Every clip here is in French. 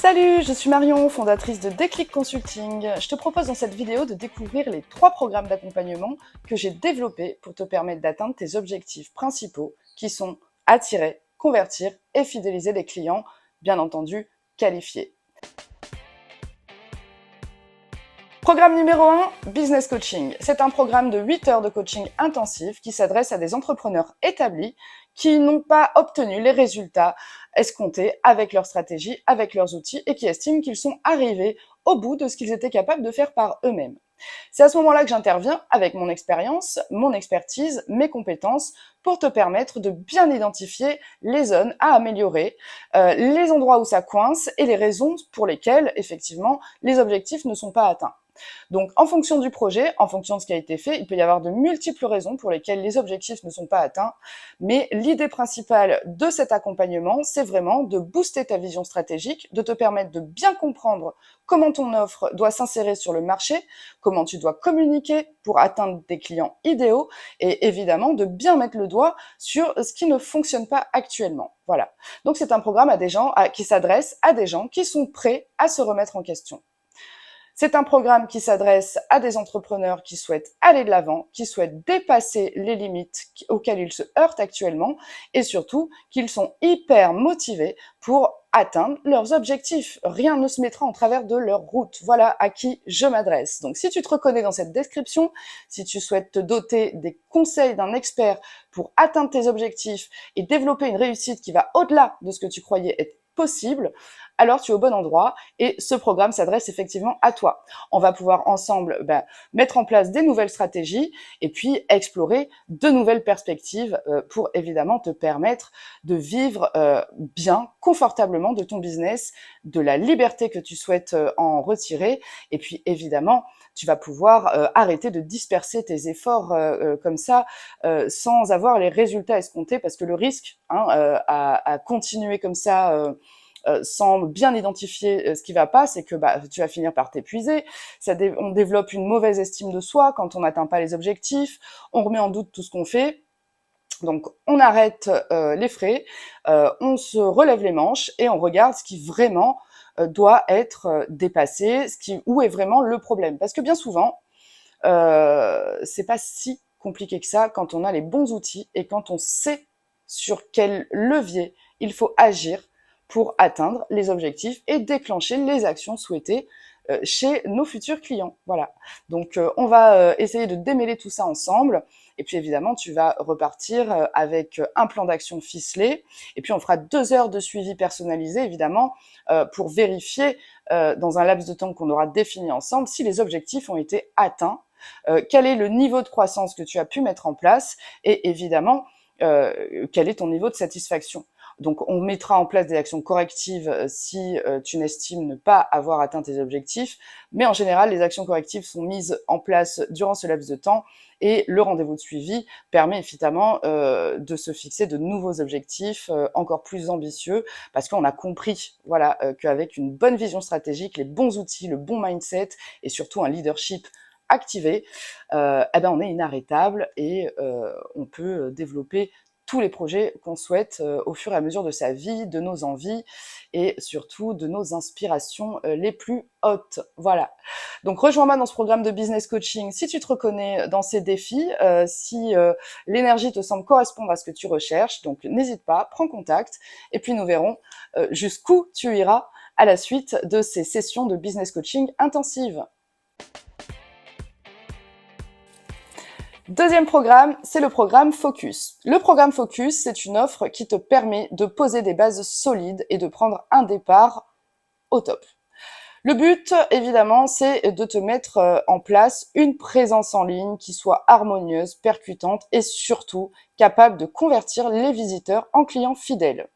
Salut, je suis Marion, fondatrice de Déclic Consulting. Je te propose dans cette vidéo de découvrir les 3 programmes d'accompagnement que j'ai développés pour te permettre d'atteindre tes objectifs principaux qui sont attirer, convertir et fidéliser des clients, bien entendu qualifiés. Programme numéro 1, Business Coaching. C'est un programme de 8 heures de coaching intensif qui s'adresse à des entrepreneurs établis qui n'ont pas obtenu les résultats escomptés avec leur stratégie, avec leurs outils et qui estiment qu'ils sont arrivés au bout de ce qu'ils étaient capables de faire par eux-mêmes. C'est à ce moment-là que j'interviens avec mon expérience, mon expertise, mes compétences pour te permettre de bien identifier les zones à améliorer, les endroits où ça coince et les raisons pour lesquelles, effectivement, les objectifs ne sont pas atteints. Donc, en fonction du projet, en fonction de ce qui a été fait, il peut y avoir de multiples raisons pour lesquelles les objectifs ne sont pas atteints. Mais l'idée principale de cet accompagnement, c'est vraiment de booster ta vision stratégique, de te permettre de bien comprendre comment ton offre doit s'insérer sur le marché, comment tu dois communiquer pour atteindre des clients idéaux et évidemment de bien mettre le doigt sur ce qui ne fonctionne pas actuellement. Voilà. Donc, c'est un programme qui s'adresse à des gens qui sont prêts à se remettre en question. C'est un programme qui s'adresse à des entrepreneurs qui souhaitent aller de l'avant, qui souhaitent dépasser les limites auxquelles ils se heurtent actuellement et surtout qu'ils sont hyper motivés pour atteindre leurs objectifs. Rien ne se mettra en travers de leur route. Voilà à qui je m'adresse. Donc si tu te reconnais dans cette description, si tu souhaites te doter des conseils d'un expert pour atteindre tes objectifs et développer une réussite qui va au-delà de ce que tu croyais être possible, alors tu es au bon endroit et ce programme s'adresse effectivement à toi. On va pouvoir ensemble mettre en place des nouvelles stratégies et puis explorer de nouvelles perspectives pour évidemment te permettre de vivre bien, confortablement de ton business, de la liberté que tu souhaites en retirer et puis évidemment tu vas pouvoir arrêter de disperser tes efforts comme ça sans avoir les résultats escomptés parce que le risque à continuer comme ça sans bien identifier ce qui va pas, c'est que tu vas finir par t'épuiser. On développe une mauvaise estime de soi quand on n'atteint pas les objectifs. On remet en doute tout ce qu'on fait. Donc, on arrête les frais, on se relève les manches et on regarde ce qui vraiment doit être dépassé, où est vraiment le problème. Parce que bien souvent, c'est pas si compliqué que ça quand on a les bons outils et quand on sait sur quel levier il faut agir pour atteindre les objectifs et déclencher les actions souhaitées chez nos futurs clients. Voilà. Donc, on va essayer de démêler tout ça ensemble. Et puis, évidemment, tu vas repartir avec un plan d'action ficelé. Et puis, on fera 2 heures de suivi personnalisé, évidemment, pour vérifier dans un laps de temps qu'on aura défini ensemble si les objectifs ont été atteints, quel est le niveau de croissance que tu as pu mettre en place et évidemment, quel est ton niveau de satisfaction. Donc, on mettra en place des actions correctives si tu n'estimes ne pas avoir atteint tes objectifs. Mais en général, les actions correctives sont mises en place durant ce laps de temps et le rendez-vous de suivi permet évidemment de se fixer de nouveaux objectifs encore plus ambitieux parce qu'on a compris qu'avec une bonne vision stratégique, les bons outils, le bon mindset et surtout un leadership activé, on est inarrêtable et on peut développer tous les projets qu'on souhaite au fur et à mesure de sa vie, de nos envies et surtout de nos inspirations les plus hautes. Voilà. Donc rejoins-moi dans ce programme de business coaching si tu te reconnais dans ces défis, si l'énergie te semble correspondre à ce que tu recherches. Donc n'hésite pas, prends contact et puis nous verrons jusqu'où tu iras à la suite de ces sessions de business coaching intensives. Deuxième programme, c'est le programme Focus. Le programme Focus, c'est une offre qui te permet de poser des bases solides et de prendre un départ au top. Le but, évidemment, c'est de te mettre en place une présence en ligne qui soit harmonieuse, percutante et surtout capable de convertir les visiteurs en clients fidèles.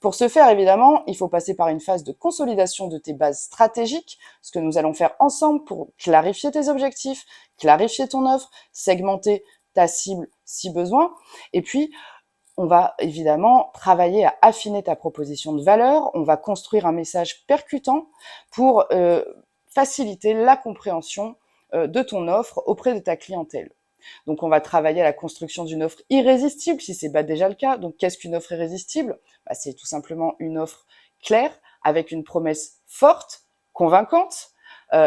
Pour ce faire, évidemment, il faut passer par une phase de consolidation de tes bases stratégiques, ce que nous allons faire ensemble pour clarifier tes objectifs, clarifier ton offre, segmenter ta cible si besoin. Et puis, on va évidemment travailler à affiner ta proposition de valeur. On va construire un message percutant pour faciliter la compréhension de ton offre auprès de ta clientèle. Donc, on va travailler à la construction d'une offre irrésistible, si c'est pas déjà le cas. Donc, qu'est-ce qu'une offre irrésistible ? C'est tout simplement une offre claire, avec une promesse forte, convaincante,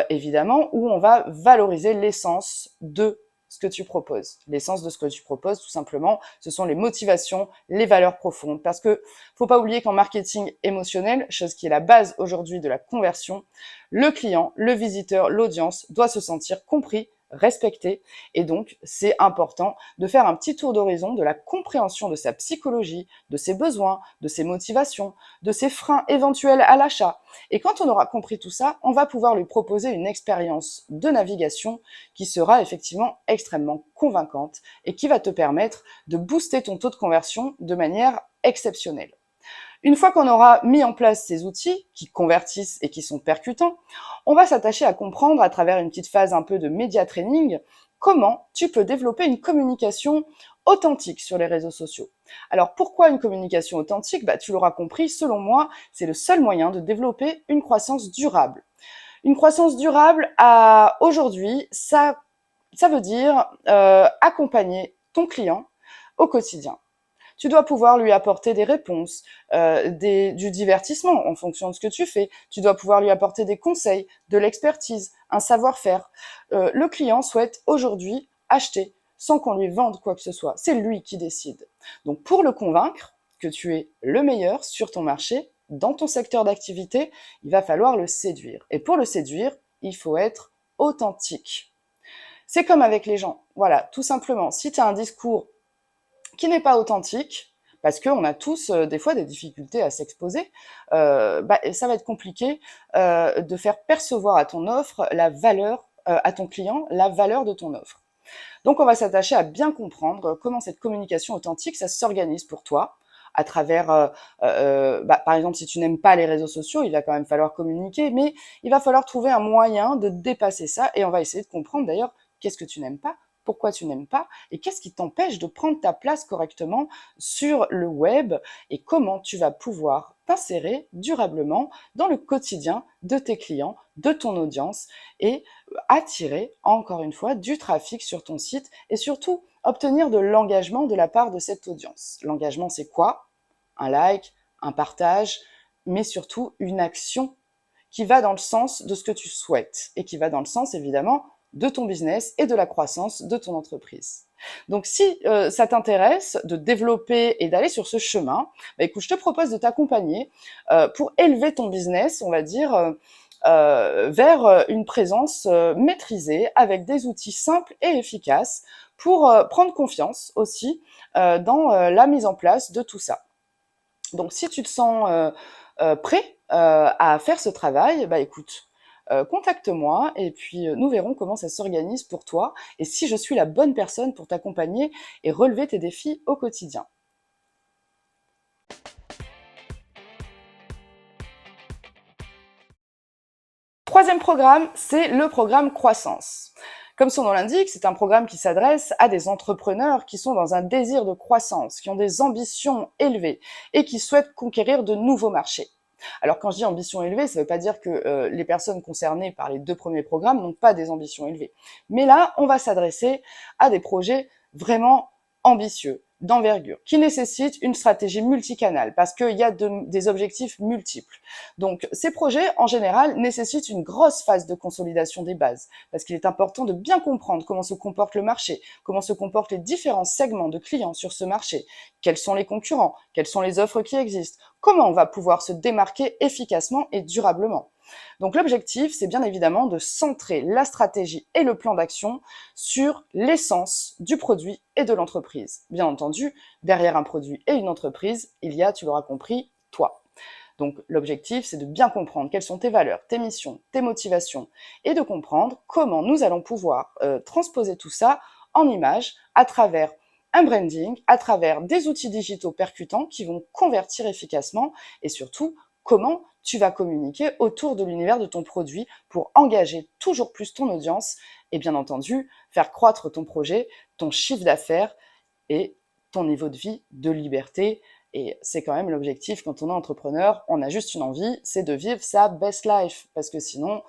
évidemment, où on va valoriser l'essence de ce que tu proposes. L'essence de ce que tu proposes, tout simplement, ce sont les motivations, les valeurs profondes. Parce que faut pas oublier qu'en marketing émotionnel, chose qui est la base aujourd'hui de la conversion, le client, le visiteur, l'audience doit se sentir compris, respecté. Et donc, c'est important de faire un petit tour d'horizon de la compréhension de sa psychologie, de ses besoins, de ses motivations, de ses freins éventuels à l'achat. Et quand on aura compris tout ça, on va pouvoir lui proposer une expérience de navigation qui sera effectivement extrêmement convaincante et qui va te permettre de booster ton taux de conversion de manière exceptionnelle. Une fois qu'on aura mis en place ces outils qui convertissent et qui sont percutants, on va s'attacher à comprendre à travers une petite phase un peu de média training comment tu peux développer une communication authentique sur les réseaux sociaux. Alors pourquoi une communication authentique ? Tu l'auras compris, selon moi, c'est le seul moyen de développer une croissance durable. Une croissance durable, aujourd'hui, ça veut dire accompagner ton client au quotidien. Tu dois pouvoir lui apporter des réponses, du divertissement en fonction de ce que tu fais. Tu dois pouvoir lui apporter des conseils, de l'expertise, un savoir-faire. Le client souhaite aujourd'hui acheter sans qu'on lui vende quoi que ce soit. C'est lui qui décide. Donc pour le convaincre que tu es le meilleur sur ton marché, dans ton secteur d'activité, il va falloir le séduire. Et pour le séduire, il faut être authentique. C'est comme avec les gens. Voilà, tout simplement. Si tu as un discours qui n'est pas authentique, parce qu'on a tous des fois des difficultés à s'exposer, ça va être compliqué de faire percevoir à ton offre la valeur, à ton client, la valeur de ton offre. Donc on va s'attacher à bien comprendre comment cette communication authentique, ça s'organise pour toi, à travers, par exemple, si tu n'aimes pas les réseaux sociaux, il va quand même falloir communiquer, mais il va falloir trouver un moyen de dépasser ça, et on va essayer de comprendre d'ailleurs qu'est-ce que tu n'aimes pas, pourquoi tu n'aimes pas, et qu'est-ce qui t'empêche de prendre ta place correctement sur le web, et comment tu vas pouvoir t'insérer durablement dans le quotidien de tes clients, de ton audience, et attirer, encore une fois, du trafic sur ton site, et surtout obtenir de l'engagement de la part de cette audience. L'engagement, c'est quoi ? Un like, un partage, mais surtout une action qui va dans le sens de ce que tu souhaites, et qui va dans le sens, évidemment, de ton business et de la croissance de ton entreprise. Donc si ça t'intéresse de développer et d'aller sur ce chemin, écoute, je te propose de t'accompagner pour élever ton business, on va dire, vers une présence maîtrisée avec des outils simples et efficaces pour prendre confiance aussi dans la mise en place de tout ça. Donc si tu te sens prêt à faire ce travail, écoute, contacte-moi et puis nous verrons comment ça s'organise pour toi et si je suis la bonne personne pour t'accompagner et relever tes défis au quotidien. Troisième programme, c'est le programme Croissance. Comme son nom l'indique, c'est un programme qui s'adresse à des entrepreneurs qui sont dans un désir de croissance, qui ont des ambitions élevées et qui souhaitent conquérir de nouveaux marchés. Alors quand je dis ambition élevée, ça ne veut pas dire que les personnes concernées par les deux premiers programmes n'ont pas des ambitions élevées. Mais là, on va s'adresser à des projets vraiment ambitieux, d'envergure, qui nécessitent une stratégie multicanale parce qu'il y a des objectifs multiples. Donc ces projets, en général, nécessitent une grosse phase de consolidation des bases parce qu'il est important de bien comprendre comment se comporte le marché, comment se comportent les différents segments de clients sur ce marché, quels sont les concurrents, quelles sont les offres qui existent, comment on va pouvoir se démarquer efficacement et durablement. Donc l'objectif, c'est bien évidemment de centrer la stratégie et le plan d'action sur l'essence du produit et de l'entreprise. Bien entendu, derrière un produit et une entreprise, il y a, tu l'auras compris, toi. Donc l'objectif, c'est de bien comprendre quelles sont tes valeurs, tes missions, tes motivations, et de comprendre comment nous allons pouvoir transposer tout ça en images à travers un branding, à travers des outils digitaux percutants qui vont convertir efficacement et surtout comment tu vas communiquer autour de l'univers de ton produit pour engager toujours plus ton audience et bien entendu faire croître ton projet, ton chiffre d'affaires et ton niveau de vie, de liberté. Et c'est quand même l'objectif quand on est entrepreneur, on a juste une envie, c'est de vivre sa best life parce que sinon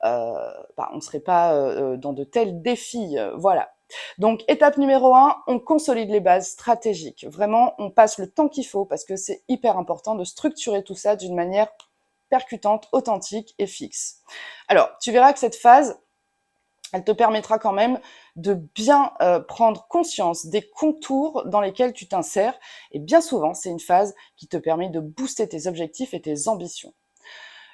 on ne serait pas dans de tels défis. Voilà. Donc, étape numéro 1, on consolide les bases stratégiques. Vraiment, on passe le temps qu'il faut parce que c'est hyper important de structurer tout ça d'une manière percutante, authentique et fixe. Alors, tu verras que cette phase, elle te permettra quand même de bien prendre conscience des contours dans lesquels tu t'insères. Et bien souvent, c'est une phase qui te permet de booster tes objectifs et tes ambitions.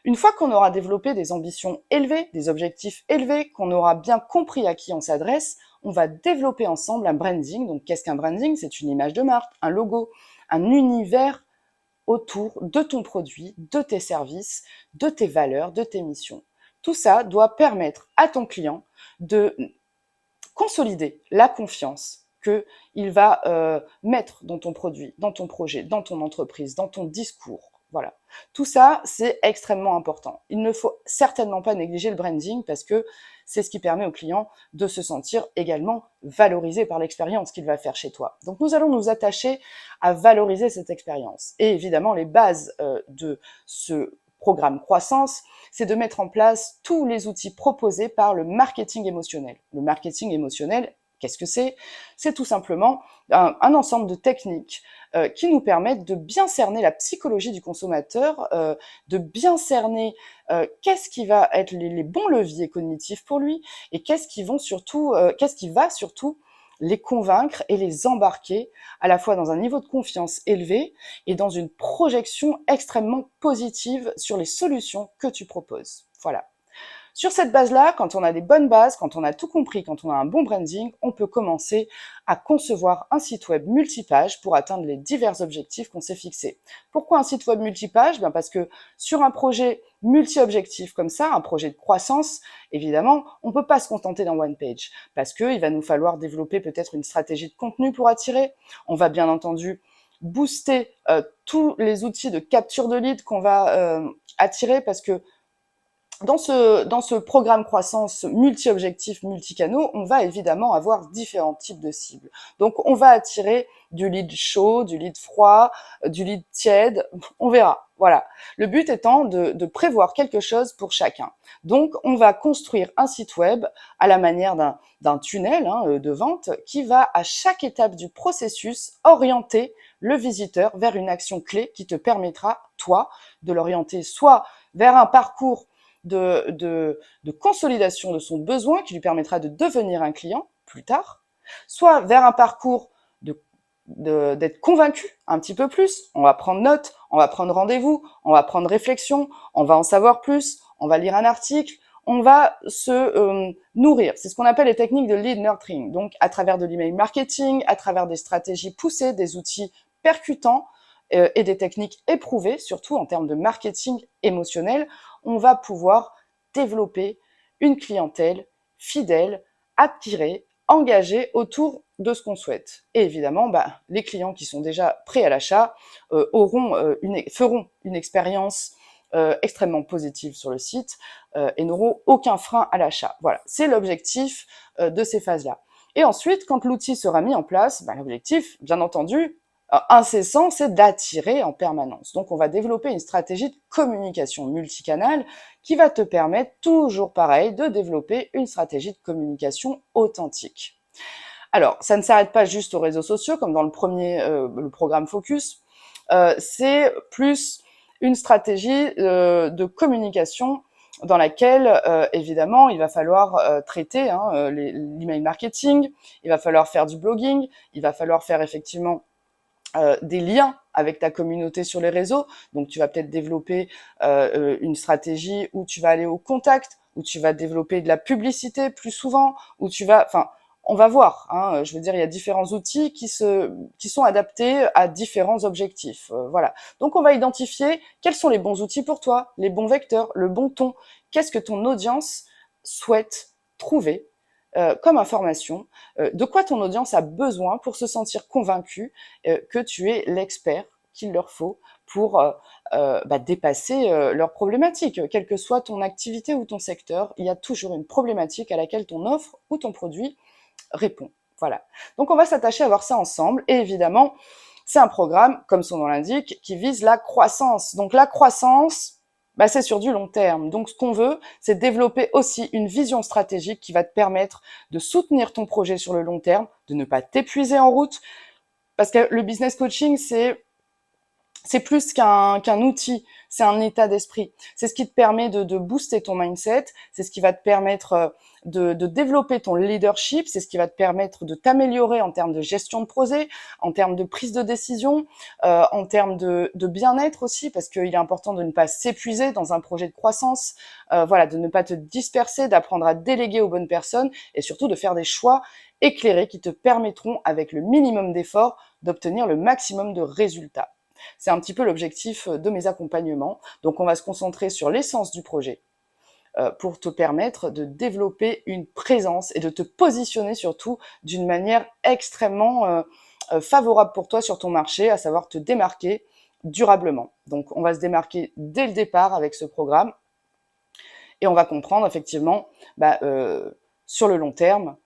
Une fois qu'on aura développé des ambitions élevées, des objectifs élevés, qu'on aura bien compris à qui on s'adresse, on va développer ensemble un branding. Donc, qu'est-ce qu'un branding? C'est une image de marque, un logo, un univers autour de ton produit, de tes services, de tes valeurs, de tes missions. Tout ça doit permettre à ton client de consolider la confiance qu'il va mettre dans ton produit, dans ton projet, dans ton entreprise, dans ton discours. Voilà. Tout ça, c'est extrêmement important. Il ne faut certainement pas négliger le branding parce que c'est ce qui permet au client de se sentir également valorisé par l'expérience qu'il va faire chez toi. Donc, nous allons nous attacher à valoriser cette expérience. Et évidemment, les bases de ce programme croissance, c'est de mettre en place tous les outils proposés par le marketing émotionnel. Le marketing émotionnel, qu'est-ce que c'est? C'est tout simplement un ensemble de techniques qui nous permettent de bien cerner la psychologie du consommateur, de bien cerner qu'est-ce qui va être les bons leviers cognitifs pour lui et qu'est-ce qui va surtout les convaincre et les embarquer à la fois dans un niveau de confiance élevé et dans une projection extrêmement positive sur les solutions que tu proposes. Voilà. Sur cette base-là, quand on a des bonnes bases, quand on a tout compris, quand on a un bon branding, on peut commencer à concevoir un site web multipage pour atteindre les divers objectifs qu'on s'est fixés. Pourquoi un site web multipage? Parce que sur un projet multi-objectif comme ça, un projet de croissance, évidemment, on ne peut pas se contenter d'un one page parce qu'il va nous falloir développer peut-être une stratégie de contenu pour attirer. On va bien entendu booster tous les outils de capture de leads qu'on va attirer parce que dans ce programme croissance multi-objectifs, multi-canaux, on va évidemment avoir différents types de cibles. Donc, on va attirer du lead chaud, du lead froid, du lead tiède, on verra. Voilà. Le but étant de prévoir quelque chose pour chacun. Donc, on va construire un site web à la manière d'un tunnel de vente qui va, à chaque étape du processus, orienter le visiteur vers une action clé qui te permettra, toi, de l'orienter soit vers un parcours de consolidation de son besoin qui lui permettra de devenir un client plus tard, soit vers un parcours d'être convaincu un petit peu plus. On va prendre note, on va prendre rendez-vous, on va prendre réflexion, on va en savoir plus, on va lire un article, on va se nourrir. C'est ce qu'on appelle les techniques de lead nurturing. Donc, à travers de l'email marketing, à travers des stratégies poussées, des outils percutants et des techniques éprouvées, surtout en termes de marketing émotionnel, on va pouvoir développer une clientèle fidèle, attirée, engagée autour de ce qu'on souhaite. Et évidemment, les clients qui sont déjà prêts à l'achat feront une expérience extrêmement positive sur le site et n'auront aucun frein à l'achat. Voilà, c'est l'objectif de ces phases-là. Et ensuite, quand l'outil sera mis en place, l'objectif, bien entendu, incessant, c'est d'attirer en permanence. Donc, on va développer une stratégie de communication multicanale qui va te permettre, toujours pareil, de développer une stratégie de communication authentique. Alors, ça ne s'arrête pas juste aux réseaux sociaux, comme dans le programme Focus. C'est plus une stratégie de communication dans laquelle, évidemment, il va falloir traiter l'email marketing, il va falloir faire du blogging, il va falloir faire effectivement des liens avec ta communauté sur les réseaux. Donc, tu vas peut-être développer une stratégie où tu vas aller au contact, où tu vas développer de la publicité plus souvent, où tu vas... Enfin, on va voir. Je veux dire, il y a différents outils qui sont adaptés à différents objectifs. Voilà. Donc, on va identifier quels sont les bons outils pour toi, les bons vecteurs, le bon ton. Qu'est-ce que ton audience souhaite trouver comme information, de quoi ton audience a besoin pour se sentir convaincu que tu es l'expert qu'il leur faut pour dépasser leurs problématiques. Quelle que soit ton activité ou ton secteur, il y a toujours une problématique à laquelle ton offre ou ton produit répond. Voilà. Donc, on va s'attacher à voir ça ensemble. Et évidemment, c'est un programme, comme son nom l'indique, qui vise la croissance. Donc, la croissance, c'est sur du long terme. Donc, ce qu'on veut, c'est développer aussi une vision stratégique qui va te permettre de soutenir ton projet sur le long terme, de ne pas t'épuiser en route. Parce que le business coaching, c'est plus qu'un outil, c'est un état d'esprit. C'est ce qui te permet de booster ton mindset, c'est ce qui va te permettre de développer ton leadership, c'est ce qui va te permettre de t'améliorer en termes de gestion de projet, en termes de prise de décision, en termes de bien-être aussi, parce qu'il est important de ne pas s'épuiser dans un projet de croissance, voilà, de ne pas te disperser, d'apprendre à déléguer aux bonnes personnes et surtout de faire des choix éclairés qui te permettront, avec le minimum d'efforts, d'obtenir le maximum de résultats. C'est un petit peu l'objectif de mes accompagnements. Donc, on va se concentrer sur l'essence du projet pour te permettre de développer une présence et de te positionner surtout d'une manière extrêmement favorable pour toi sur ton marché, à savoir te démarquer durablement. Donc, on va se démarquer dès le départ avec ce programme et on va comprendre effectivement sur le long terme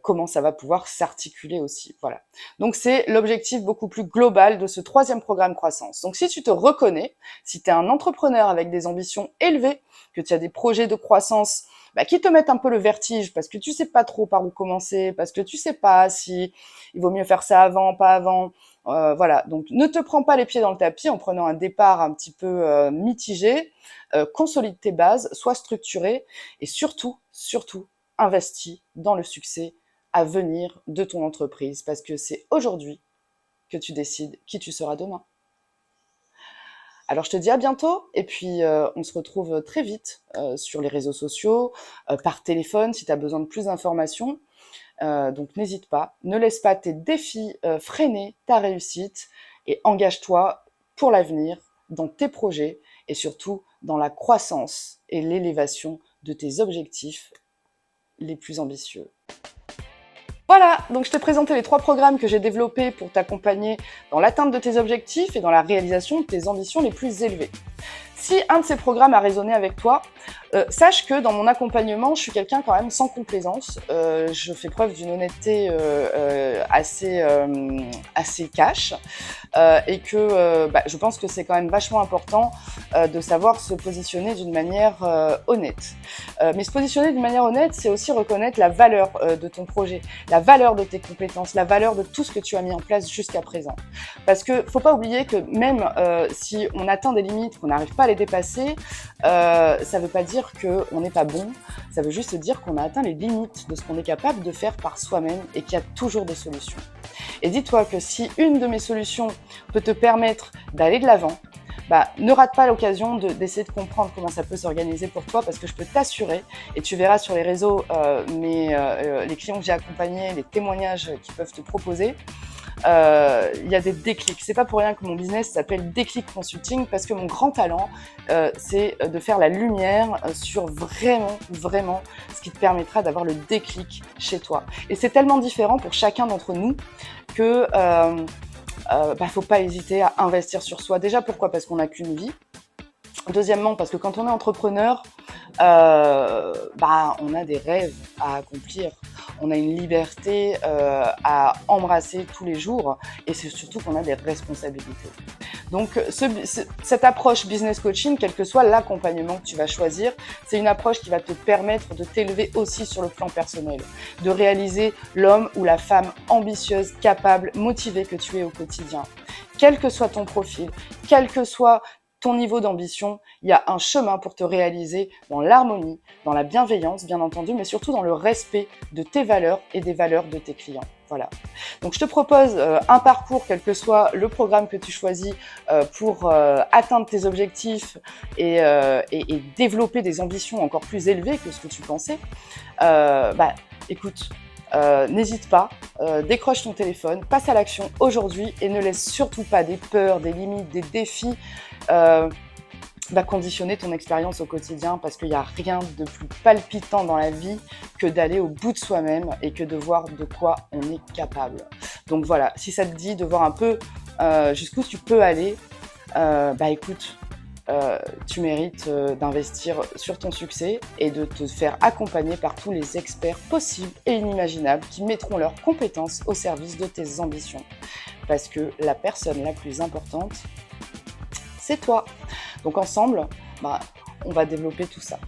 comment ça va pouvoir s'articuler aussi. Voilà. Donc, c'est l'objectif beaucoup plus global de ce 3e programme croissance. Donc, si tu te reconnais, si tu es un entrepreneur avec des ambitions élevées, que tu as des projets de croissance qui te mettent un peu le vertige parce que tu sais pas trop par où commencer, parce que tu sais pas si il vaut mieux faire ça avant, pas avant. Voilà. Donc, ne te prends pas les pieds dans le tapis en prenant un départ un petit peu mitigé. Consolide tes bases, sois structuré et surtout, investis dans le succès à venir de ton entreprise parce que c'est aujourd'hui que tu décides qui tu seras demain. Alors je te dis à bientôt et puis on se retrouve très vite sur les réseaux sociaux, par téléphone si tu as besoin de plus d'informations. Donc n'hésite pas, ne laisse pas tes défis freiner ta réussite et engage-toi pour l'avenir dans tes projets et surtout dans la croissance et l'élévation de tes objectifs les plus ambitieux. Voilà, donc je t'ai présenté les 3 programmes que j'ai développés pour t'accompagner dans l'atteinte de tes objectifs et dans la réalisation de tes ambitions les plus élevées. Si un de ces programmes a résonné avec toi, sache que dans mon accompagnement, je suis quelqu'un quand même sans complaisance. Je fais preuve d'une honnêteté assez cash et que je pense que c'est quand même vachement important de savoir se positionner d'une manière honnête. Mais se positionner d'une manière honnête, c'est aussi reconnaître la valeur de ton projet, la valeur de tes compétences, la valeur de tout ce que tu as mis en place jusqu'à présent. Parce que faut pas oublier que même si on atteint des limites, qu'on n'arrive pas à les dépasser, ça veut pas dire qu'on n'est pas bon, ça veut juste dire qu'on a atteint les limites de ce qu'on est capable de faire par soi-même et qu'il y a toujours des solutions. Et dis-toi que si une de mes solutions peut te permettre d'aller de l'avant, ne rate pas l'occasion d'essayer de comprendre comment ça peut s'organiser pour toi parce que je peux t'assurer, et tu verras sur les réseaux les clients que j'ai accompagnés, les témoignages qu'ils peuvent te proposer, il y a des déclics. C'est pas pour rien que mon business s'appelle Déclic Consulting parce que mon grand talent, c'est de faire la lumière sur vraiment ce qui te permettra d'avoir le déclic chez toi. Et c'est tellement différent pour chacun d'entre nous que faut pas hésiter à investir sur soi. Déjà, pourquoi ? Parce qu'on n'a qu'une vie. Deuxièmement, parce que quand on est entrepreneur, on a des rêves à accomplir, on a une liberté à embrasser tous les jours et c'est surtout qu'on a des responsabilités. Donc cette approche business coaching, quel que soit l'accompagnement que tu vas choisir, c'est une approche qui va te permettre de t'élever aussi sur le plan personnel, de réaliser l'homme ou la femme ambitieuse, capable, motivée que tu es au quotidien. Quel que soit ton profil, quel que soit ton niveau d'ambition, il y a un chemin pour te réaliser dans l'harmonie, dans la bienveillance, bien entendu, mais surtout dans le respect de tes valeurs et des valeurs de tes clients. Voilà. Donc, je te propose un parcours, quel que soit le programme que tu choisis pour atteindre tes objectifs et développer des ambitions encore plus élevées que ce que tu pensais. Écoute, n'hésite pas, décroche ton téléphone, passe à l'action aujourd'hui et ne laisse surtout pas des peurs, des limites, des défis conditionner ton expérience au quotidien parce qu'il n'y a rien de plus palpitant dans la vie que d'aller au bout de soi-même et que de voir de quoi on est capable. Donc voilà, si ça te dit de voir un peu jusqu'où tu peux aller, écoute, tu mérites d'investir sur ton succès et de te faire accompagner par tous les experts possibles et inimaginables qui mettront leurs compétences au service de tes ambitions. Parce que la personne la plus importante, c'est toi. Donc ensemble, on va développer tout ça.